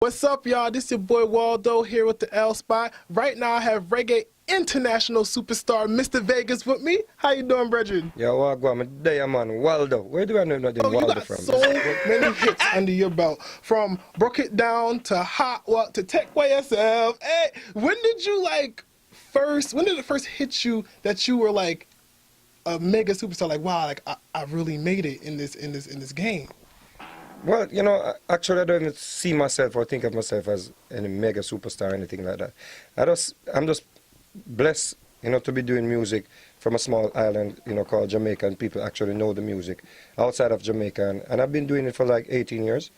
What's up, y'all? This is your boy Waldo here with the L Spot. Right now I have Reggae international superstar Mr. Vegas with me. How you doing, brethren? Yo, what go on? There, man. Waldo. Where do I know nothing Oh, Waldo you got from? so many hits under your belt. From Broke It Down to Hot Walk to Tech by Yourself. Hey, when did it first hit you that you were like a mega superstar? Like, wow, like I really made it in this game. Well, you know, actually I don't even see myself or think of myself as any mega superstar or anything like that. I'm just blessed, you know, to be doing music from a small island, you know, called Jamaica, and people actually know the music outside of Jamaica. And I've been doing it for like 18 years.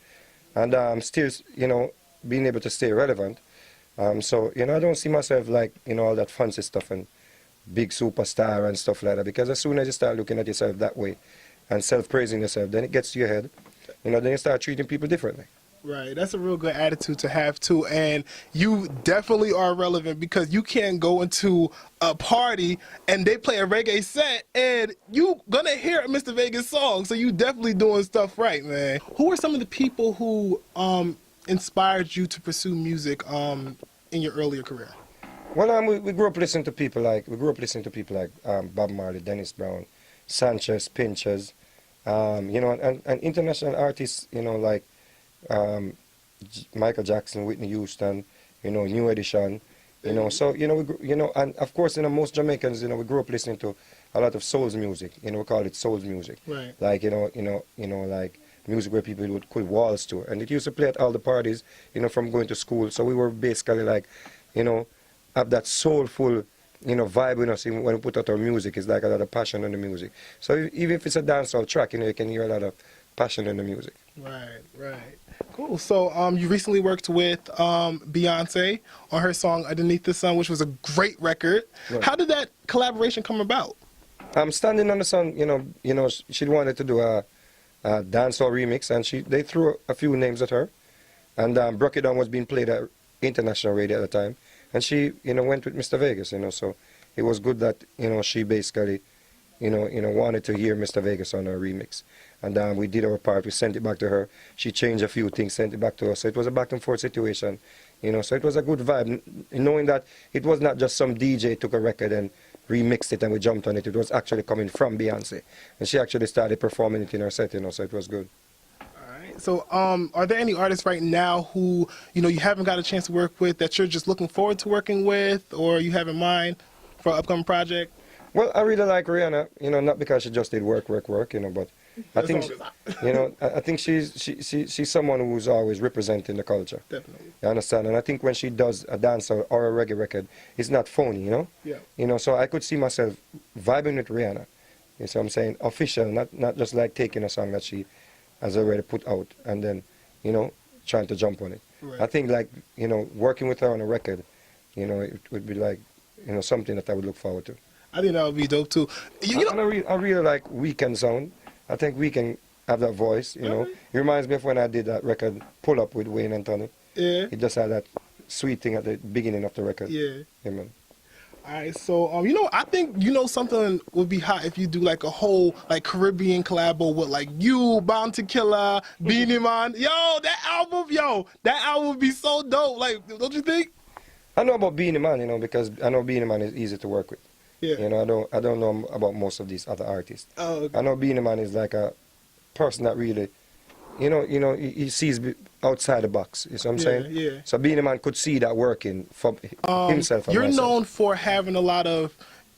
And I'm still, you know, being able to stay relevant. So, you know, I don't see myself like, you know, all that fancy stuff and big superstar and stuff like that. Because as soon as you start looking at yourself that way and self-praising yourself, then it gets to your head. You know, then you start treating people differently. Right, that's a real good attitude to have too, and you definitely are relevant because you can't go into a party and they play a reggae set and you gonna hear Mr. Vegas song, so you definitely doing stuff right, man. Who are some of the people who inspired you to pursue music in your earlier career? Well, we grew up listening to people like Bob Marley, Dennis Brown, Sanchez, Pinchers, you know, and international artists, you know, like Michael Jackson, Whitney Houston, you know, New Edition, you know. So, you know, and of course, you know, most Jamaicans, you know, we grew up listening to a lot of soul music. You know, we call it soul music. Right. Like, you know, like music where people could waltz to, and it used to play at all the parties, you know, from going to school. So we were basically like, you know, have that soulful, you know, vibe in us when we put out our music. It's like a lot of passion in the music. So even if it's a dancehall track, you know, you can hear a lot of passion in the music. Right, right. Cool. So you recently worked with Beyonce on her song Underneath the Sun, which was a great record. Right. How did that collaboration come about? Standing on the Sun, you know, she wanted to do a dancehall remix, and they threw a few names at her, and Broke It Down was being played at international radio at the time, and she, you know, went with Mr. Vegas, you know, so it was good that, you know, she basically, you know, wanted to hear Mr. Vegas on her remix. And we did our part, we sent it back to her. She changed a few things, sent it back to us. So it was a back and forth situation, you know, so it was a good vibe, knowing that it was not just some DJ took a record and remixed it and we jumped on it. It was actually coming from Beyonce. And she actually started performing it in her set, you know, so it was good. So are there any artists right now who, you know, you haven't got a chance to work with that you're just looking forward to working with, or you have in mind for an upcoming project? Well, I really like Rihanna, you know, not because she just did work, you know, but I think, you know, I think she's someone who's always representing the culture. Definitely. You understand? And I think when she does a dance or a reggae record, it's not phony, you know? Yeah. You know, so I could see myself vibing with Rihanna. You see what I'm saying? Official, not just like taking a song that she has already put out and then, you know, trying to jump on it. Right. I think, like, you know, working with her on a record, you know, it would be like, you know, something that I would look forward to. I think that would be dope too. You know, I really like Weekend sound. I think Weekend have that voice, you know. It reminds me of when I did that record Pull Up with Wayne and Tony. Yeah. It just had that sweet thing at the beginning of the record. Yeah. Yeah, man. All right, so you know, I think, you know, something would be hot if you do like a whole like Caribbean collabo with like you, Bounty Killer, Beanie Man. That album would be so dope. Like, don't you think? I know about Beanie Man, you know, because I know Beanie Man is easy to work with. Yeah. You know, I don't know about most of these other artists. Oh, okay. I know Beanie Man is like a person that really, you know, he sees outside the box. You see what I'm saying? Yeah. So Beanie Man could see that working for himself. And you're myself. known for having a lot of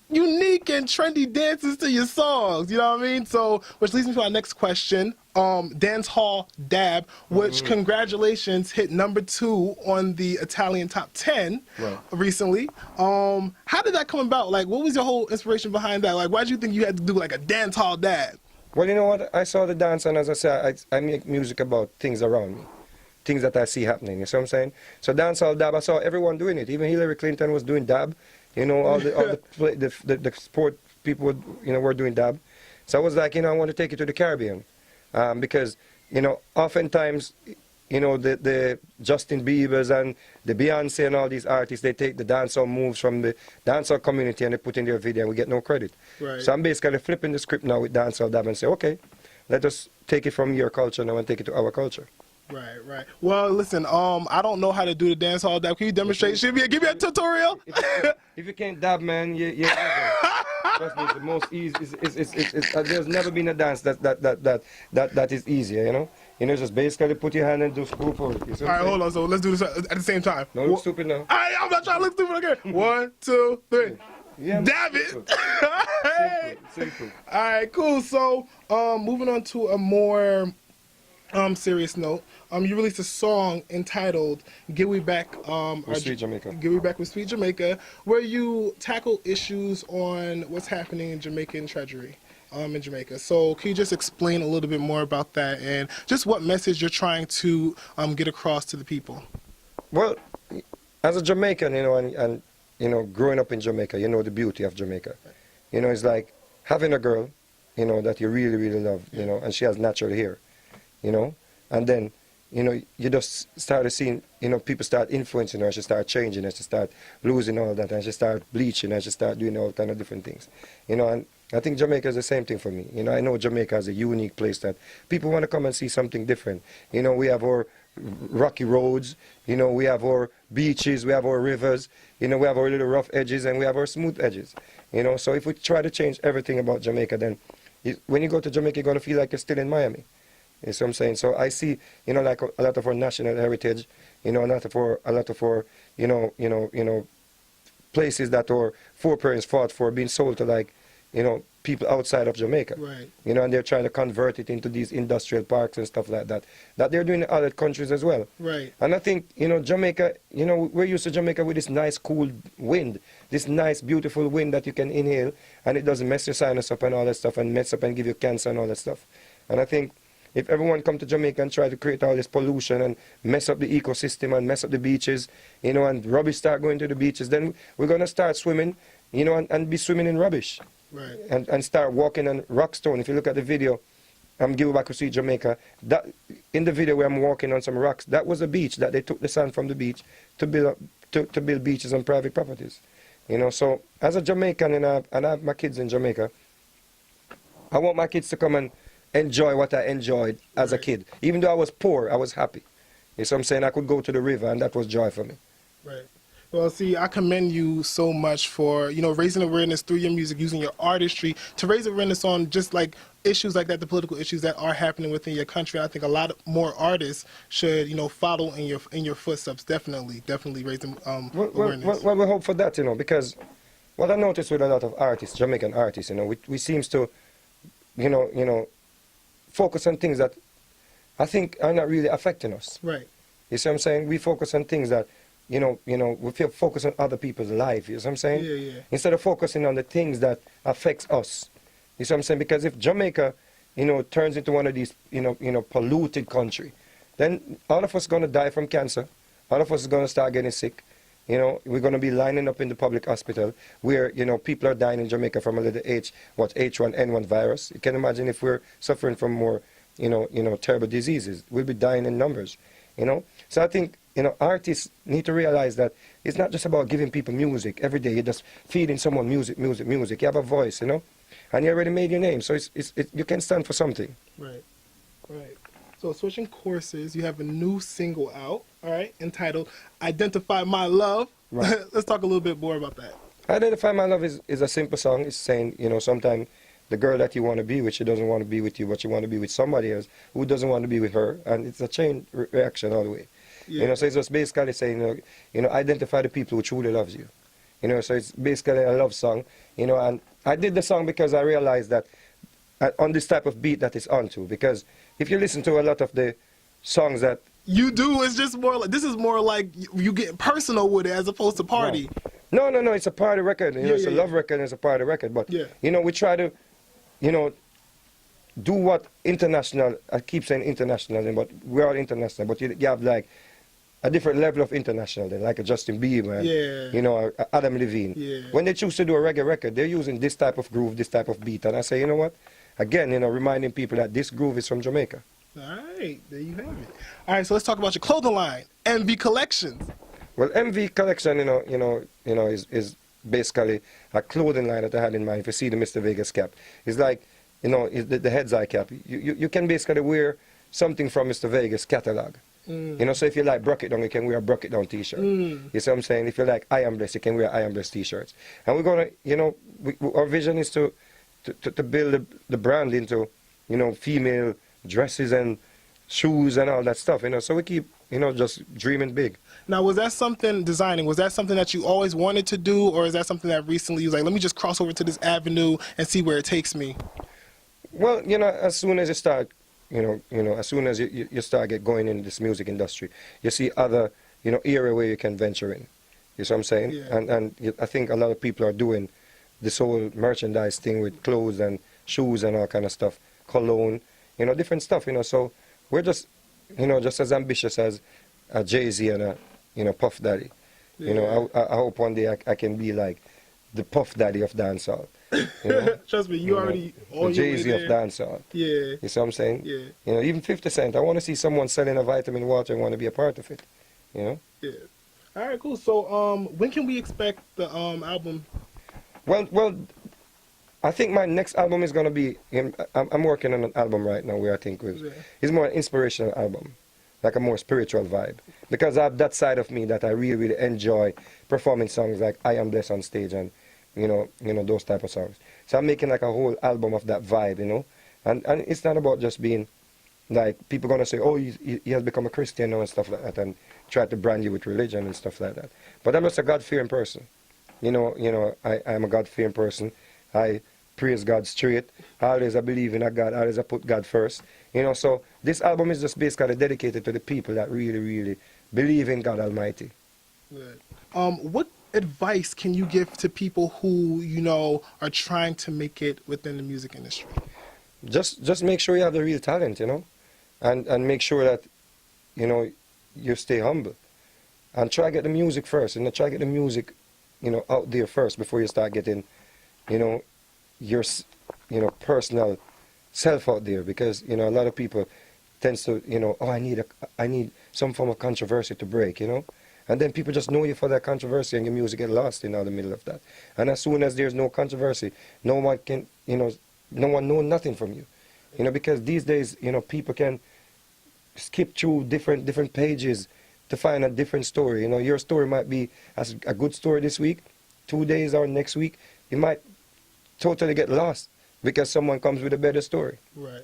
unique and trendy dances to your songs. You know what I mean? So, which leads me to our next question. Dancehall Dab, which congratulations hit #2 on the Italian top 10 recently. How did that come about? Like, what was your whole inspiration behind that? Like, why did you think you had to do like a Dancehall Dab? Well, you know what? I saw the dance, and as I said, I make music about things around me, things that I see happening. You see what I'm saying? So Dancehall Dab, I saw everyone doing it. Even Hillary Clinton was doing dab. You know, all the sport people, you know, were doing dab. So I was like, you know, I want to take it to the Caribbean. Because, you know, oftentimes, you know, the Justin Biebers and the Beyonce and all these artists, they take the dancehall moves from the dancehall community and they put in their video and we get no credit. Right. So I'm basically flipping the script now with Dancehall Dab and say, okay, let us take it from your culture now and take it to our culture. Right. Well, listen, I don't know how to do the dancehall dab. Can you demonstrate? Give me a tutorial? If you can't dab, man, trust me, it's the most easy. There's never been a dance that is easier, you know. You know, just basically put your hand and do screw for it. You see All what I'm right, saying? hold on. So let's do this at the same time. Don't look stupid now. I'm not trying to look stupid again. 1, 2, 3. Yeah, Dab it. Hey. Simple. All right, cool. So, moving on to a more serious note. You released a song entitled "Get We Back." With Sweet Jamaica. "Get We Back" with Sweet Jamaica, where you tackle issues on what's happening in Jamaican treasury. In Jamaica. So can you just explain a little bit more about that and just what message you're trying to get across to the people? Well, as a Jamaican, you know, and you know, growing up in Jamaica, you know the beauty of Jamaica. You know, it's like having a girl, you know, that you really, really love, you know, and she has natural hair, you know, and then, you know, you just started seeing, you know, people start influencing her, she start changing, and she start losing all that, and she start bleaching, and she start doing all kind of different things, you know, and I think Jamaica is the same thing for me. You know, I know Jamaica is a unique place that people want to come and see something different. You know, we have our rocky roads, you know, we have our beaches, we have our rivers, you know, we have our little rough edges, and we have our smooth edges. You know, so if we try to change everything about Jamaica, then when you go to Jamaica, you're going to feel like you're still in Miami. You see what I'm saying? So I see, you know, like a lot of our national heritage, you know, a lot of our, you know, places that our foreparents fought for being sold to, like, you know, people outside of Jamaica. Right. You know, and they're trying to convert it into these industrial parks and stuff like that they're doing in other countries as well. Right. And I think, you know, Jamaica, you know, we're used to Jamaica with this nice, cool wind, this nice, beautiful wind that you can inhale, and it doesn't mess your sinus up and all that stuff, and mess up and give you cancer and all that stuff. And I think if everyone come to Jamaica and try to create all this pollution and mess up the ecosystem and mess up the beaches, you know, and rubbish start going to the beaches, then we're going to start swimming, you know, and be swimming in rubbish. Right. And start walking on Rockstone. If you look at the video, I'm giving back to see Jamaica. That in the video where I'm walking on some rocks, that was a beach that they took the sand from the beach to build beaches on private properties. You know, so as a Jamaican and I have my kids in Jamaica, I want my kids to come and enjoy what I enjoyed as a kid. Even though I was poor, I was happy. You see what I'm saying? I could go to the river, and that was joy for me. Right. Well, see, I commend you so much for, you know, raising awareness through your music, using your artistry to raise awareness on just like issues like that, the political issues that are happening within your country. I think a lot more artists should, you know, follow in your footsteps. Definitely raising awareness. Well, we hope for that, you know, because what I noticed with a lot of artists, Jamaican artists, you know, we seems to, you know, focus on things that I think are not really affecting us. Right. You see what I'm saying? We focus on things that, you know, we feel focus on other people's life. You see what I'm saying? Yeah. Instead of focusing on the things that affects us. You see what I'm saying? Because if Jamaica, you know, turns into one of these, you know, polluted country, then all of us are going to die from cancer. All of us are going to start getting sick. You know, we're going to be lining up in the public hospital where, you know, people are dying in Jamaica from a little H1N1 virus. You can imagine if we're suffering from more, you know, terrible diseases. We'll be dying in numbers, you know. So I think, you know, artists need to realize that it's not just about giving people music. Every day you're just feeding someone music. You have a voice, you know, and you already made your name. So you can stand for something. Right. So switching courses, you have a new single out, all right, entitled Identify My Love. Right. Let's talk a little bit more about that. Identify My Love is a simple song. It's saying, you know, sometimes the girl that you want to be with, she doesn't want to be with you, but you want to be with somebody else who doesn't want to be with her. And it's a chain reaction all the way. Yeah. You know, so it's just basically saying, you know, identify the people who truly loves you. You know, so it's basically a love song. You know, and I did the song because I realized that on this type of beat that it's onto, because if you listen to a lot of the songs that you do, it's just more like, this is more like you get personal with it as opposed to party. No, it's a party record. You know, it's a love record and it's a party record. But, you know, we try to, you know, do what international, I keep saying international, but we're all international, but you have like a different level of international than like a Justin Bieber and, you know, Adam Levine. Yeah. When they choose to do a reggae record, they're using this type of groove, this type of beat. And I say, you know what? Again, you know, reminding people that this groove is from Jamaica. All right, there you have it. All right, so let's talk about your clothing line, MV Collections. Well, MV Collection, is basically a clothing line that I had in mind. If you see the Mr. Vegas cap, it's like, you know, the head's eye cap. You can basically wear, something from Mr. Vegas catalog. You know, so if you like Brock It Down, you can wear a Brock It Down t-shirt. You see what I'm saying? If you like I Am Blessed, you can wear I Am Blessed t-shirts. And we're gonna, you know, our vision is to build the brand into, you know, female dresses and shoes and all that stuff, you know. So we keep, you know, just dreaming big. Now, was that something, designing, was that something that you always wanted to do, or is that something that recently you was like, let me just cross over to this avenue and see where it takes me? Well, you know, as soon as you start, you know, as soon as you start get going in this music industry, you see other, you know, area where you can venture in. You see what I'm saying? Yeah. And I think a lot of people are doing this whole merchandise thing with clothes and shoes and all kind of stuff, cologne, you know, different stuff, you know. So we're just, you know, just as ambitious as a Jay-Z and a, you know, Puff Daddy. Yeah. You know, I hope one day I can be like the Puff Daddy of dancehall. You know? Trust me, you already know, the Jay-Z of dancehall. Yeah. You see what I'm saying? Yeah. You know, even 50 Cent, I want to see someone selling a vitamin water and want to be a part of it. You know? Yeah. All right, cool. So, when can we expect the album? Well, I think my next album is gonna be. I'm working on an album right now where I think it's more an inspirational album, like a more spiritual vibe, because I have that side of me that I really, really enjoy performing songs like I Am Blessed on stage and you know those type of songs. So I'm making like a whole album of that vibe, you know, and it's not about just being like people gonna say, oh, he has become a Christian now and stuff like that, and try to brand you with religion and stuff like that. But I'm just a God-fearing person. You know, I'm a God-fearing person. I praise God straight. Always I believe in a God. Always I put God first. You know, so this album is just basically dedicated to the people that really, really believe in God Almighty. Good. What advice can you give to people who, you know, are trying to make it within the music industry? Just make sure you have the real talent, you know, and make sure that, you know, you stay humble. And try to get the music first, and try to get the music, you know, out there first before you start getting, you know, your, you know, personal self out there, because, you know, a lot of people tends to, you know, oh, I need some form of controversy to break, you know, and then people just know you for that controversy, and your music get lost in all the middle of that. And as soon as there's no controversy, no one can, you know, no one know nothing from you, you know, because these days, you know, people can skip through different pages to find a different story. You know, your story might be as a good story this week, 2 days or next week, it might totally get lost because someone comes with a better story. Right.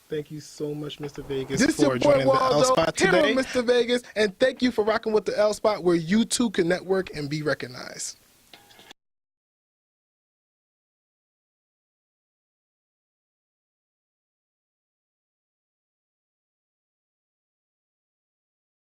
Thank you so much, Mr. Vegas, This for your boy joining the L Waldo. Spot Hit today. him, Mr. Vegas. And thank you for rocking with the L Spot, where you too can network and be recognized.